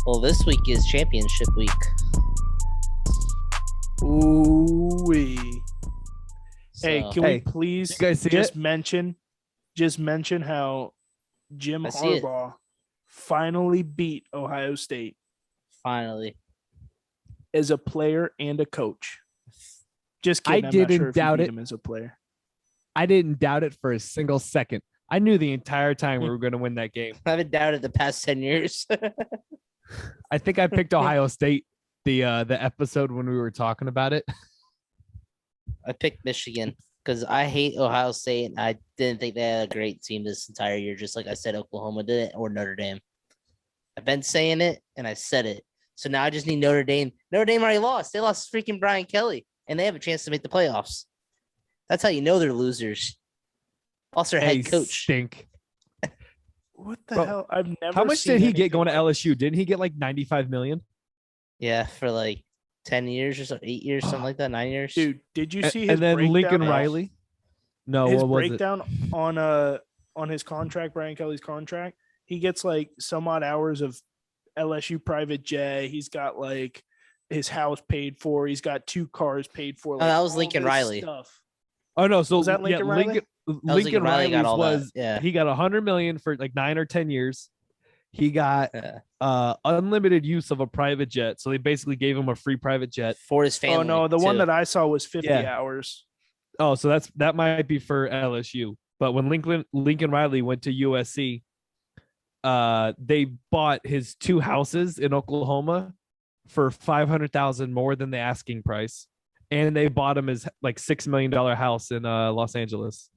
Well, this week is championship week. Ooh-wee. Hey, So, can we please you guys see just it? mention how Jim I see it. Harbaugh finally beat Ohio State finally, as a player and a coach. Just I kidding. I'm not didn't sure if he doubt beat it. him as a player. I didn't doubt it for a single second. I knew the entire time we were going to win that game. I haven't doubted the past 10 years. I think I picked Ohio State the episode when we were talking about it. I picked Michigan because I hate Ohio State. And I didn't think they had a great team this entire year, just like I said Oklahoma did it or Notre Dame. I've been saying it and I said it. So now I just need Notre Dame. Notre Dame already lost. They lost freaking Brian Kelly, and they have a chance to make the playoffs. That's how you know they're losers. Also, their head coach. Stink. What the Bro, hell? I've never. How much seen did he anything get going to like- LSU? Didn't he get like 95 million? Yeah, for like 10 years or so, 8 years, something like that, 9 years. Dude, did you see his And then breakdown Lincoln of- Riley. No, his what was it? breakdown on his contract, Brian Kelly's contract? He gets like some odd hours of LSU private jet. He's got like his house paid for. He's got 2 cars paid for. Like, that was all Lincoln this Riley. Stuff. Oh no, so Was that Lincoln Riley? Lincoln Riley got Riley's all that, was yeah. he got 100 million for like 9 or 10 years. He got Yeah. unlimited use of a private jet. So they basically gave him a free private jet. For his family. Oh no, the one too. that I saw was 50 Yeah. hours. Oh, so that might be for LSU. But when Lincoln Riley went to USC, they bought his 2 houses in Oklahoma for $500,000 more than the asking price, and they bought him his like $6 million house in Los Angeles.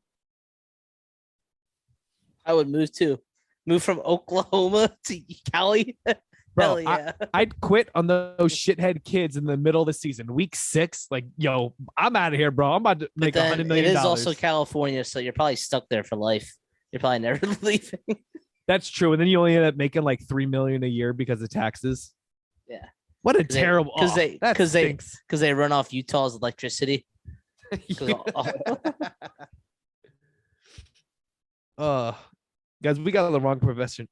I would move too. Move from Oklahoma to Cali. Bro, Hell yeah. I'd quit on those shithead kids in the middle of the season, week 6. Like, yo, I'm out of here, bro. I'm about to But make then $100 million. it is also California, so you're probably stuck there for life. You're probably never leaving. That's true. And then you only end up making like $3 million a year because of taxes. Yeah. What a 'Cause they- terrible. 'cause they- that 'cause they- stinks. Because they run off Utah's electricity. 'Cause Guys, we got the wrong profession.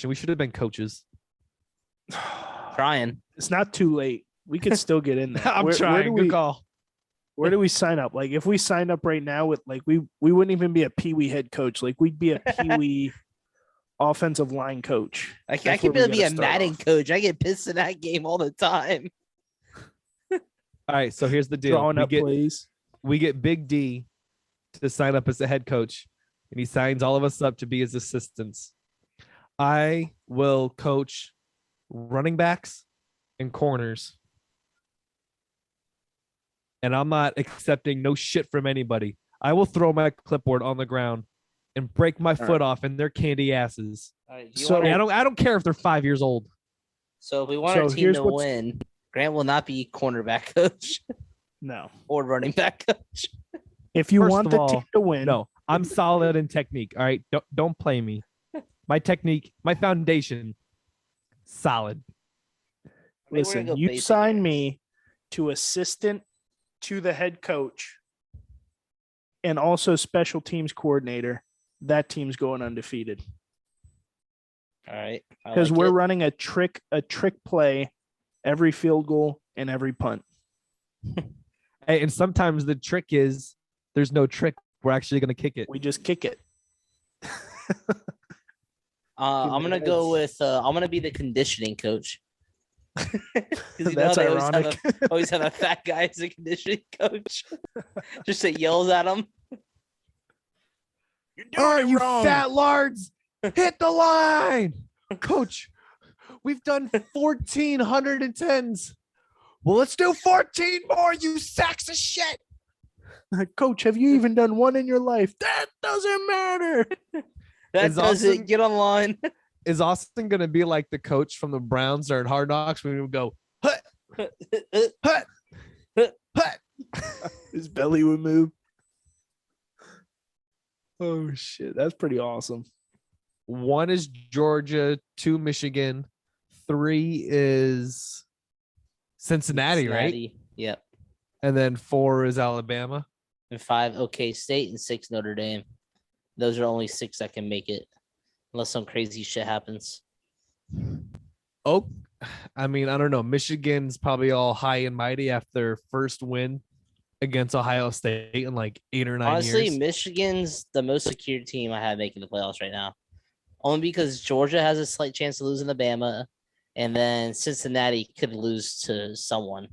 We should have been coaches. trying. It's not too late. We could still get in there. I'm trying. Good call. Where do we sign up? Like, if we signed up right now with like we wouldn't even be a peewee head coach. Like, we'd be a peewee offensive line coach. I That's could where we be a gotta start Madden off. coach. I get pissed in that game all the time. All right, so here's the deal. Drawing up plays. We get Big D to sign up as the head coach, and he signs all of us up to be his assistants. I will coach running backs and corners. And I'm not accepting no shit from anybody. I will throw my clipboard on the ground and break my foot off in their candy asses. All right, So- I don't care if they're 5 years old. So if we want our So team here's to what's- win, Grant will not be cornerback coach No. or running back coach. If you First want of the all, team to win, No, I'm solid in technique. All right, don't play me. My technique, my foundation, solid. listen, you sign me to assistant to the head coach and also special teams coordinator. That team's going undefeated All right. because we're running a trick play every field goal and every punt. Hey, and sometimes the trick is there's no trick. We're actually going to kick it. We just kick it. I'm gonna go with I'm gonna be the conditioning coach. 'Cause you know That's they ironic. always have a fat guy as a conditioning coach. Just that yells at him. You're All right, it you wrong. fat lards, hit the line. Coach, we've done 1,410s. Well, let's do 14 more, you sacks of shit. Coach, have you even done one in your life? That doesn't matter. That Is does Austin- it. Get online. Is Austin going to be like the coach from the Browns or in Hard Knocks when we would go, hut, hut, hut? His belly would move. Oh shit, that's pretty awesome. 1 is Georgia, 2 Michigan, 3 is Cincinnati, right? Cincinnati, yep. And then 4 is Alabama. And 5 OK State and 6 Notre Dame. Those are only 6 that can make it, unless some crazy shit happens. Oh, I mean, I don't know. Michigan's probably all high and mighty after their first win against Ohio State in like 8 or 9 Honestly, years. Michigan's the most secure team I have making the playoffs right now. Only because Georgia has a slight chance of losing to Bama, and then Cincinnati could lose to someone.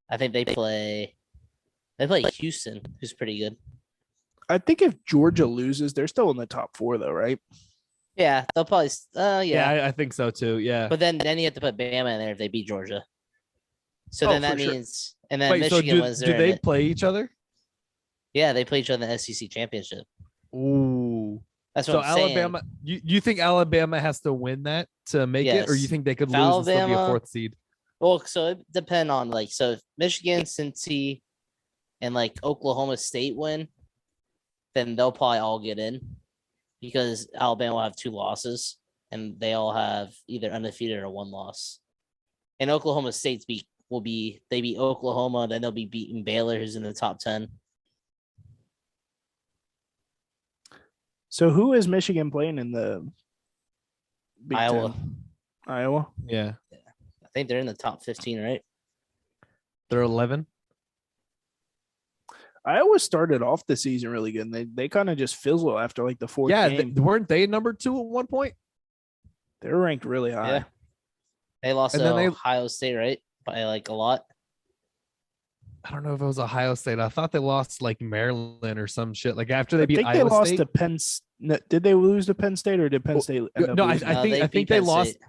I think they play Houston, who's pretty good. I think if Georgia loses, they're still in the top 4, though, right? Yeah, they'll probably yeah. I think so too. Yeah. But then you have to put Bama in there if they beat Georgia. So Oh, then that for sure. means and then Wait, so Michigan was do there. they play each other? Yeah, they play each other in the SEC championship. Ooh. That's what So I'm saying. Alabama, you think Alabama has to win that to make it, or you Yes. think they could If lose and still be a Alabama- 4th seed? Well, so it depend on like so if Michigan, Cincy, and like Oklahoma State win, then they'll probably all get in because Alabama will have 2 losses and they all have either undefeated or 1 loss. And Oklahoma State's beat Oklahoma, then they'll be beating Baylor, who's in the top 10. So who is Michigan playing in the Big Iowa. 10? Iowa. Yeah. I think they're in the top 15, right? They're 11. Iowa started off the season really good. And they kind of just fizzle after like the 4th Yeah, game. weren't they number 2 at one point? They're ranked really high. Yeah. They lost And to then Ohio State, right? By like a lot. I don't know if it was Ohio State. I thought they lost like Maryland or some shit. Like after they I beat think Iowa they lost State. to Penn. Did they lose to Penn State or did Penn State end up No, losing? I think beat they Penn lost. State.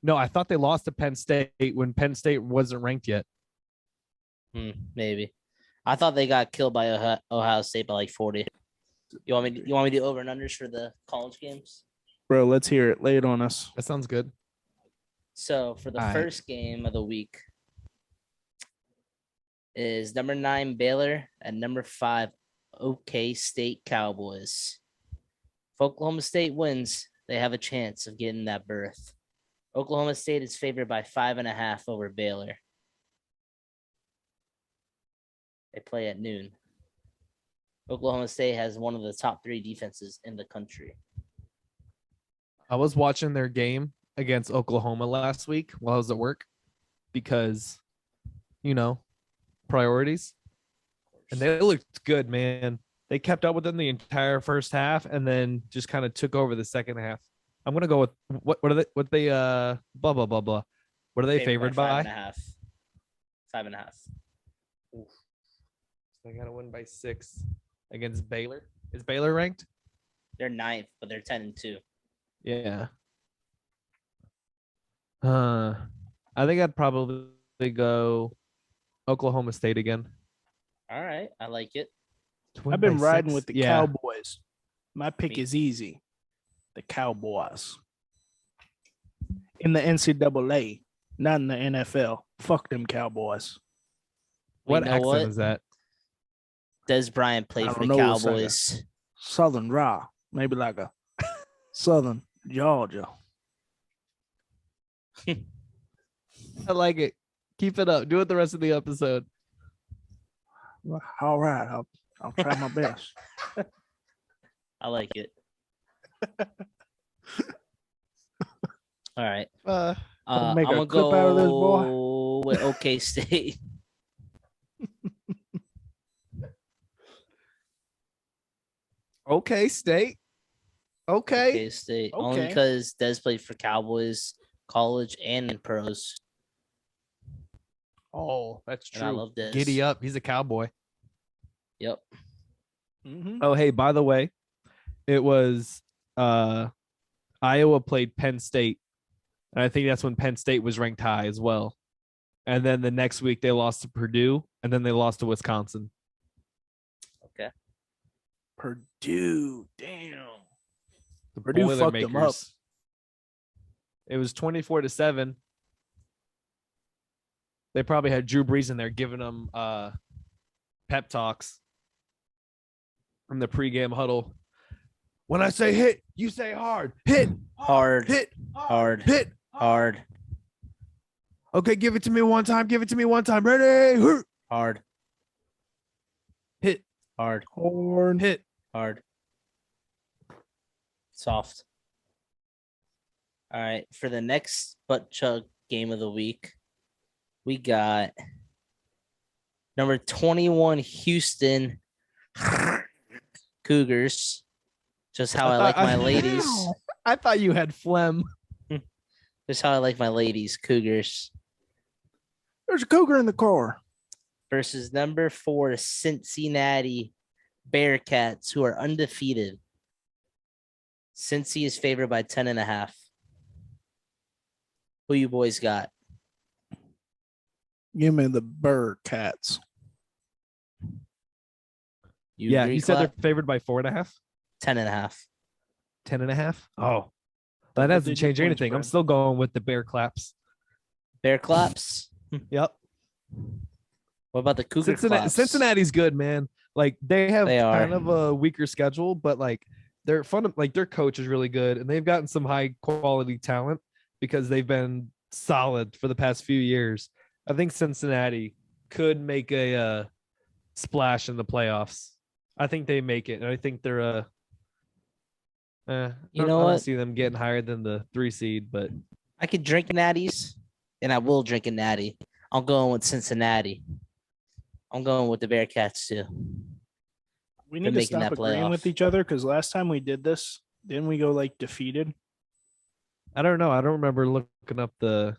No, I thought they lost to Penn State when Penn State wasn't ranked yet. Maybe. I thought they got killed by Ohio State by like 40. You want me to do over and unders for the college games? Bro, let's hear it. Lay it on us. That sounds good. So for the All right. first game of the week is number 9 Baylor and number 5 OK State Cowboys. If Oklahoma State wins, they have a chance of getting that berth. Oklahoma State is favored by 5.5 over Baylor. They play at noon. Oklahoma State has one of the top 3 defenses in the country. I was watching their game against Oklahoma last week while I was at work because, priorities. And they looked good, man. They kept up with them the entire first half and then just kind of took over the second half. I'm gonna go with what are they blah blah blah blah. What are they favored by? 5.5. 5.5. Oof. So they gotta win by 6 against Baylor. Is Baylor ranked? They're 9th, but they're 10-2. Yeah. I think I'd probably go Oklahoma State again. All right, I like it. I've been riding with the Yeah. Cowboys. My pick is easy. The Cowboys. In the NCAA, not in the NFL. Fuck them Cowboys. What know accent what? is that? Des Bryant I played for don't the know what's like Cowboys. Southern Raw. Maybe like a Southern Georgia. I like it. Keep it up. Do it the rest of the episode. All right. I'll try my best. I like it. All right. I'll make I'm a gonna clip out of this, go with OK State. Okay, State. Okay. OK State. Only Okay. because Des played for Cowboys, college, and pros. Oh, that's And I true. love Des. Giddy up. He's a cowboy. Yep. Mhm. Oh, hey, by the way, it was Iowa played Penn State. And I think that's when Penn State was ranked high as well. And then the next week they lost to Purdue and then they lost to Wisconsin. Okay. Purdue. Damn. The Purdue fucked them up. Boilermakers. It was 24-7. They probably had Drew Brees in there giving them pep talks from the pregame huddle. When I say hit, you say hard. Hit, Hard. hit, Hard. hit. Hard. Okay, give it to me one time. Give it to me one time. Ready? Hurt. Hard. Hit, Hard. Horn. hit. Hard. Soft. All right. For the next butt chug game of the week. We got number 21 Houston Cougars. Just how I like my ladies. I thought you had phlegm. Just how I like my ladies, Cougars. There's a cougar in the car. Versus number 4 Cincinnati Bearcats, who are undefeated. Cincy is favored by 10.5. Who you boys got? Give me the Bearcats. You agree, said Clap? they're favored by 4.5, 10.5. 10.5. Oh, that Double doesn't digit change point anything. I'm spread. still going with the bear claps. Bear claps. Yep. What about the Cougar claps? Cincinnati's good, man. Like they have They are. kind of a weaker schedule, but like they're fun. Like their coach is really good, and they've gotten some high quality talent because they've been solid for the past few years. I think Cincinnati could make a splash in the playoffs. I think they make it, and I think they're I know don't what? see them getting higher than the 3 seed, but I could drink natties, and I will drink a natty. I'm going with Cincinnati. I'm going with the Bearcats too. We They're need to making stop that agreeing with playoff. each other because last time we did this, didn't we go like defeated? I don't know. I don't remember looking up the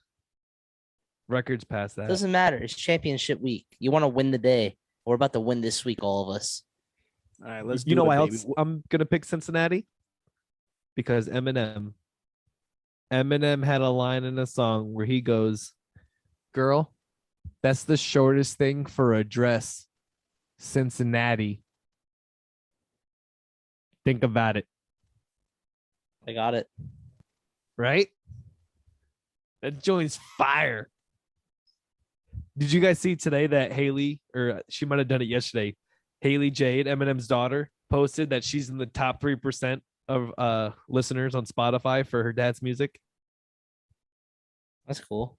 records past that. Doesn't matter. It's championship week. You want to win the day. We're about to win this week, all of us. All right, let's You do know it, why baby. else I'm gonna pick Cincinnati? Because Eminem had a line in a song where he goes, "Girl, that's the shortest thing for a dress, Cincinnati." Think about it, I got it. right? That joint's fire. Did you guys see today that Haley, or she might have done it yesterday, Haley Jade, Eminem's daughter, posted that she's in the top 3% of listeners on Spotify for her dad's music? That's cool.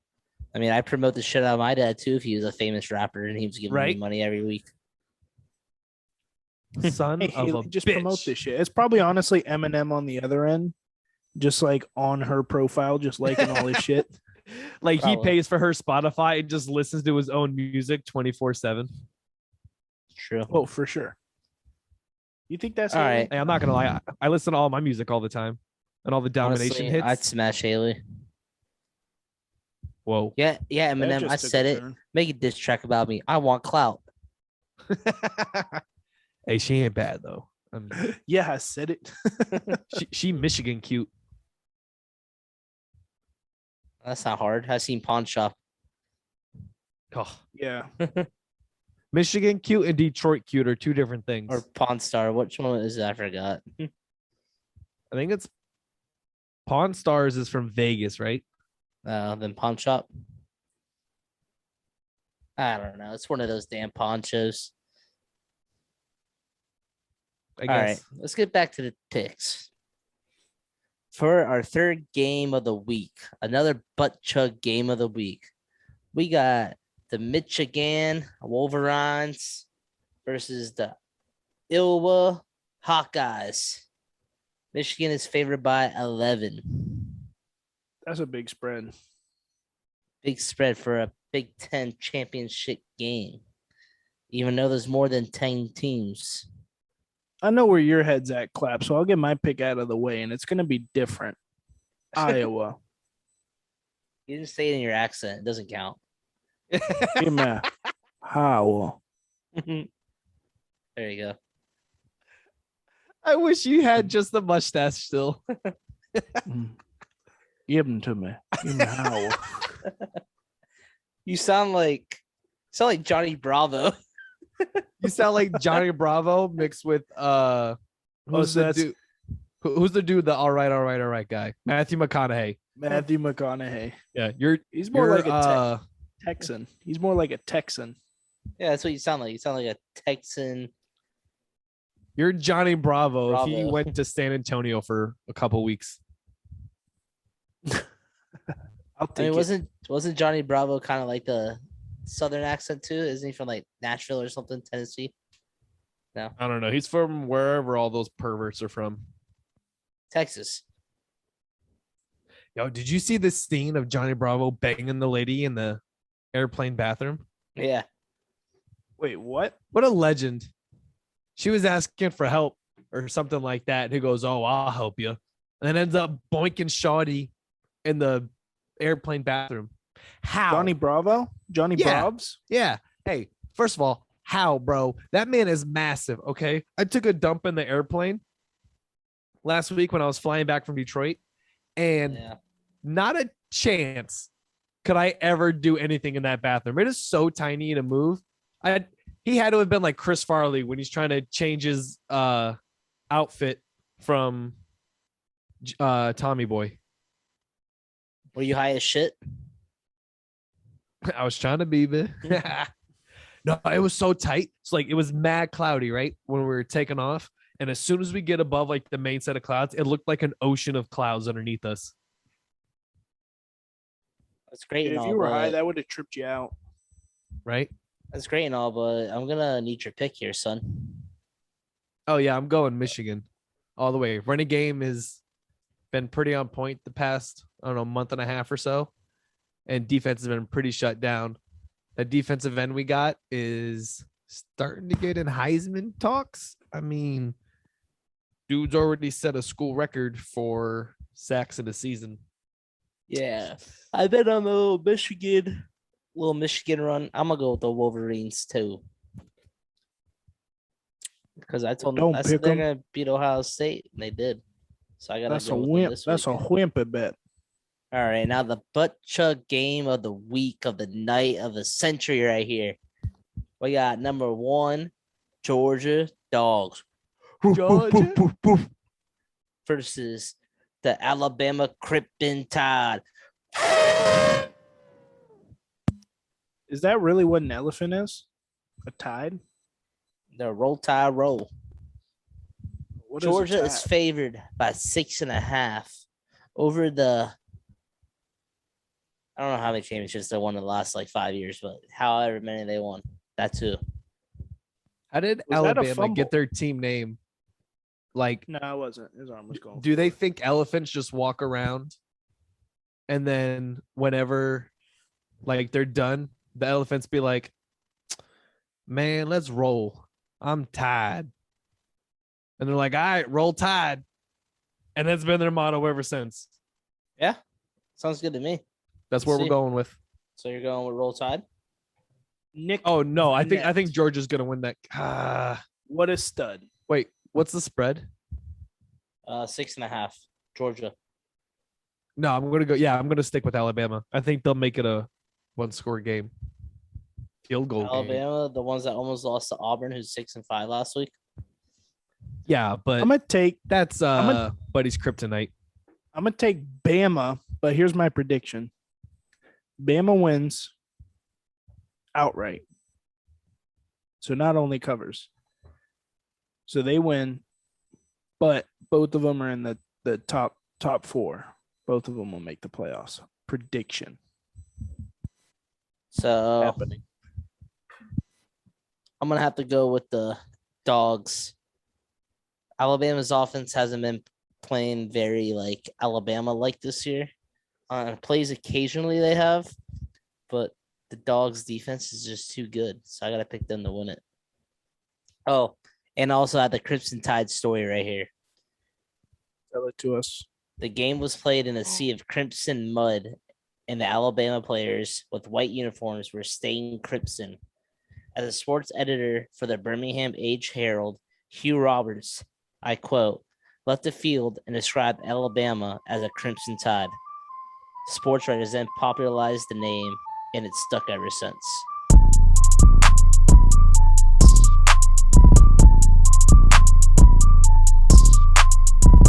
I mean, I promote the shit out of my dad too if he was a famous rapper and he was giving me Right? money every week. Son Hey, of Haley, a just bitch. promote this shit. It's probably honestly Eminem on the other end, just like on her profile, just liking all his shit. Like Probably. he pays for her Spotify and just listens to his own music 24/7. True. Oh, for sure. You think that's All Haley? right. Hey, I'm not gonna lie, I listen to all my music all the time and all the domination Honestly, hits. I'd smash Haley. Whoa. Yeah, That Eminem. just I took a said it. turn. Make a diss track about me. I want clout. Hey, she ain't bad though. I mean, Yeah, I said it. she Michigan cute. That's not hard. I've seen Pawn Shop. Oh, Yeah. Michigan cute and Detroit cute are two different things. Or Pawn Star. Which one is it? I forgot. I think it's Pawn Stars is from Vegas, right? Then Pawn Shop. I don't know. It's one of those damn ponchos. I All right, guess. let's get back to the picks. For our third game of the week, another butt chug game of the week, we got the Michigan Wolverines versus the Iowa Hawkeyes. Michigan is favored by 11. That's a big spread. Big spread for a Big Ten championship game, even though there's more than 10 teams. I know where your head's at, Clap, so I'll get my pick out of the way, and it's going to be different. Iowa. You didn't say it in your accent. It doesn't count. Give me Iowa. There you go. I wish you had just the mustache still. Give them to me. Give me Iowa. You sound like Johnny Bravo. You sound like Johnny Bravo mixed with who's so the that's- dude? Who's the dude? The all right guy, Matthew McConaughey. Matthew McConaughey. Yeah, He's more you're like a Texan. He's more like a Texan. Yeah, that's what you sound like. You sound like a Texan. you're Johnny Bravo, if he Bravo. went to San Antonio for a couple weeks. I'll I take mean, it. wasn't Johnny Bravo kind of like the Southern accent too? Isn't he from like Nashville or something, Tennessee? No, I don't know. He's from wherever all those perverts are from. Texas. Yo, did you see this scene of Johnny Bravo banging the lady in the airplane bathroom? Yeah. Wait, what? What a legend. She was asking for help or something like that. And he goes, "Oh, I'll help you." And then ends up boinking Shawty in the airplane bathroom. How? Johnny Bravo? Johnny Yeah. Brobs? Yeah. Hey, first of all, how, bro? That man is massive. Okay. I took a dump in the airplane last week when I was flying back from Detroit, and Yeah. not a chance could I ever do anything in that bathroom. It is so tiny to move. He had to have been like Chris Farley when he's trying to change his outfit from Tommy Boy. Were you high as shit? I was trying to be, man. No, it was so tight. It's like it was mad cloudy, right? When we were taking off. And as soon as we get above like the main set of clouds, it looked like an ocean of clouds underneath us. That's great and If all, you were high, but that would have tripped you out. Right? that's great and all, but I'm gonna need your pick here, son. Oh yeah, I'm going Michigan all the way. Running game has been pretty on point the past, I don't know, month and a half or so. And defense has been pretty shut down. The defensive end we got is starting to get in Heisman talks. I mean, dude's already set a school record for sacks in a season. Yeah. I bet on the little Michigan run. I'm gonna go with the Wolverines too. Because I told them Don't I said pick they're 'em. gonna beat Ohio State, and they did. So I gotta That's go a with them wimp. this That's a week. whimper bet. All right, now the butt chug game of the week, of the night, of the century right here. We got number 1, Georgia Dogs Georgia? versus the Alabama Krypton Tide. Is that really what an elephant is? A tide? The Roll Tide Roll. What Georgia a is tide? favored by 6.5 over the. I don't know how many championships they won in the last like 5 years, but however many they won. That too. How did Was that a Alabama fumble? get their team name? Like, No, it wasn't. His arm was going. do they think elephants just walk around and then whenever like they're done, the elephants be like, "Man, let's roll. I'm tired." And they're like, "All right, roll tide." And that's been their motto ever since. Yeah, sounds good to me. That's where we're See. going with. So you're going with Roll Tide? Nick. Oh no, I think Net. Georgia's gonna win that. What a stud. Wait, what's the spread? 6.5. Georgia. No, I'm gonna go. Yeah, I'm gonna stick with Alabama. I think they'll make it a one-score game, field goal game. Alabama, the ones that almost lost to Auburn, who's 6-5 last week. Yeah, but I'm gonna take that's Buddy's kryptonite. Bama, but here's my prediction. Bama wins outright. So not only covers. So they win, but both of them are in the top 4. Both of them will make the playoffs. Prediction So happening. I'm gonna have to go with the Dogs. Alabama's offense hasn't been playing very like Alabama like this year. Plays occasionally they have, but the Dogs defense is just too good. So I gotta pick them to win it. Oh, and also have the Crimson Tide story right here. Tell it to us. The game was played in a sea of crimson mud, and the Alabama players with white uniforms were stained crimson. As a sports editor for the Birmingham Age Herald, Hugh Roberts, I quote, left the field and described Alabama as a Crimson Tide. Sports writers then popularized the name, and it's stuck ever since.